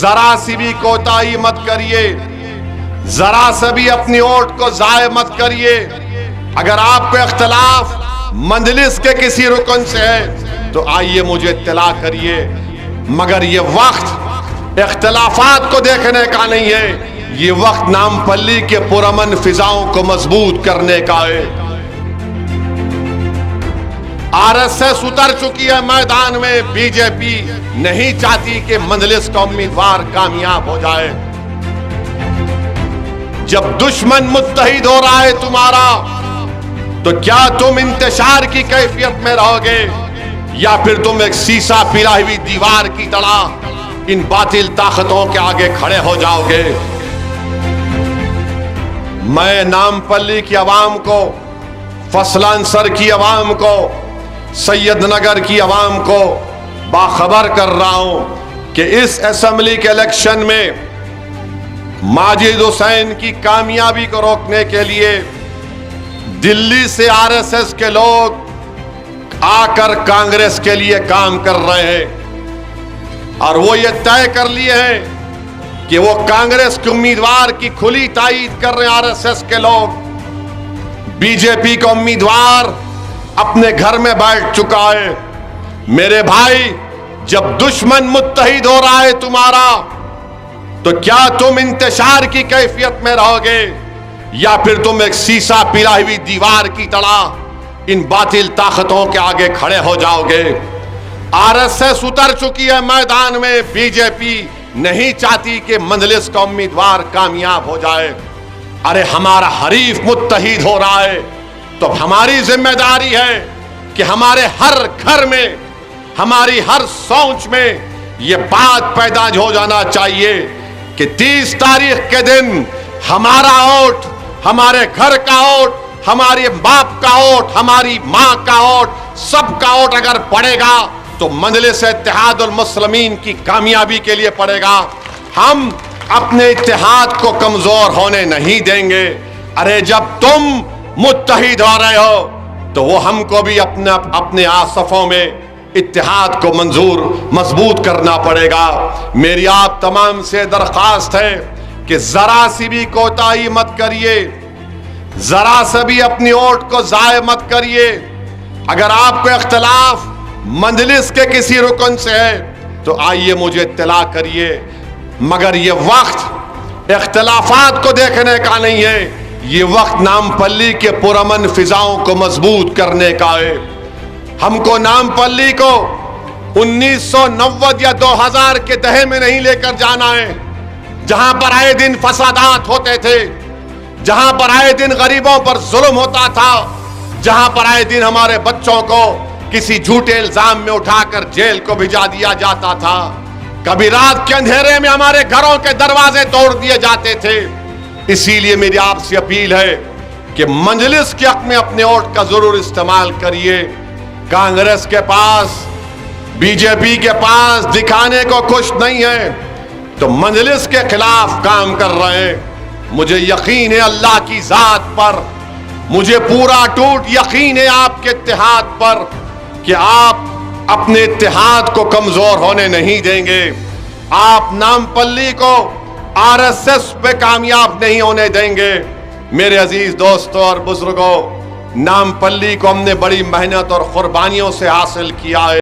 ذرا سی بھی کوتاہی مت کریے، ذرا سے بھی اپنی ووٹ کو ضائع مت کریے۔ اگر آپ کو اختلاف مجلس کے کسی رکن سے ہے تو آئیے مجھے اطلاع کریے، مگر یہ وقت اختلافات کو دیکھنے کا نہیں ہے، یہ وقت نامپلی کے پرامن فضاؤں کو مضبوط کرنے کا ہے۔ آر ایس ایس اتر چکی ہے میدان میں، بی جے پی نہیں چاہتی کہ مجلس کا امیدوار کامیاب ہو جائے۔ جب دشمن متحد ہو رہا ہے تمہارا تو کیا تم انتشار کی کیفیت میں رہو گے یا پھر تم ایک سیسا پلائی ہوئی دیوار کی طرح ان باطل طاقتوں کے آگے کھڑے ہو جاؤ گے؟ میں نامپلی کی عوام کو، فصلانسر کی عوام کو، سید نگر کی عوام کو باخبر کر رہا ہوں کہ اس اسمبلی کے الیکشن میں ماجد حسین کی کامیابی کو روکنے کے لیے دلی سے آر ایس ایس کے لوگ آ کر کانگریس کے لیے کام کر رہے ہیں، اور وہ یہ طے کر لیے ہیں کہ وہ کانگریس کے امیدوار کی کھلی تائید کر رہے ہیں۔ آر ایس ایس کے لوگ، بی جے پی کا امیدوار اپنے گھر میں بیٹھ چکا ہے۔ میرے بھائی، جب دشمن متحد ہو رہا ہے تمہارا تو کیا تم انتشار کی کیفیت میں رہو گے یا پھر تم ایک سیسا پلائی ہوئی دیوار کی طرح ان باطل طاقتوں کے آگے کھڑے ہو جاؤ گے؟ آر ایس ایس اتر چکی ہے میدان میں، بی جے پی نہیں چاہتی کہ مجلس کا امیدوار کامیاب ہو جائے۔ ارے ہمارا حریف متحد ہو رہا ہے تو ہماری ذمہ داری ہے کہ ہمارے ہر گھر میں، ہماری ہر سوچ میں یہ بات پیدا ہو جانا چاہیے کہ 30 تاریخ کے دن ہمارا ووٹ، ہمارے گھر کا ووٹ، ہمارے باپ کا ووٹ، ہماری ماں کا ووٹ، سب کا ووٹ اگر پڑے گا تو مجلس اتحاد المسلمین کی کامیابی کے لیے پڑے گا۔ ہم اپنے اتحاد کو کمزور ہونے نہیں دیں گے۔ ارے جب تم متحد ہو رہے ہو تو وہ ہم کو بھی اپنے آصفوں میں اتحاد کو مضبوط کرنا پڑے گا۔ میری آپ تمام سے درخواست ہے کہ ذرا سی بھی کوتاہی مت کریے، ذرا سے بھی اپنی ووٹ کو ضائع مت کریے۔ اگر آپ کو اختلاف مجلس کے کسی رکن سے ہے تو آئیے مجھے اطلاع کریے، مگر یہ وقت اختلافات کو دیکھنے کا نہیں ہے، یہ وقت نامپلی کے پرامن فضاؤں کو مضبوط کرنے کا ہے۔ ہم کو نامپلی کو 1990 یا 2000 کے دہے میں نہیں لے کر جانا ہے، جہاں پر آئے دن فسادات ہوتے تھے، جہاں پر آئے دن غریبوں پر ظلم ہوتا تھا، جہاں پر آئے دن ہمارے بچوں کو کسی جھوٹے الزام میں اٹھا کر جیل کو بھجا دیا جاتا تھا، کبھی رات کے اندھیرے میں ہمارے گھروں کے دروازے توڑ دیے جاتے تھے۔ اسی لیے میری آپ سے اپیل ہے کہ مجلس کے حق میں اپنے ووٹ کا ضرور استعمال کریے۔ کانگریس کے پاس، بی جے پی کے پاس دکھانے کو کچھ نہیں ہے تو مجلس کے خلاف کام کر رہے ہیں۔ مجھے یقین ہے اللہ کی ذات پر، مجھے پورا ٹوٹ یقین ہے آپ کے اتحاد پر کہ آپ اپنے اتحاد کو کمزور ہونے نہیں دیں گے۔ آپ نامپلی کو آر ایس ایس پہ کامیاب نہیں ہونے دیں گے۔ میرے عزیز دوستوں اور بزرگوں، نامپلی کو ہم نے بڑی محنت اور قربانیوں سے حاصل کیا ہے۔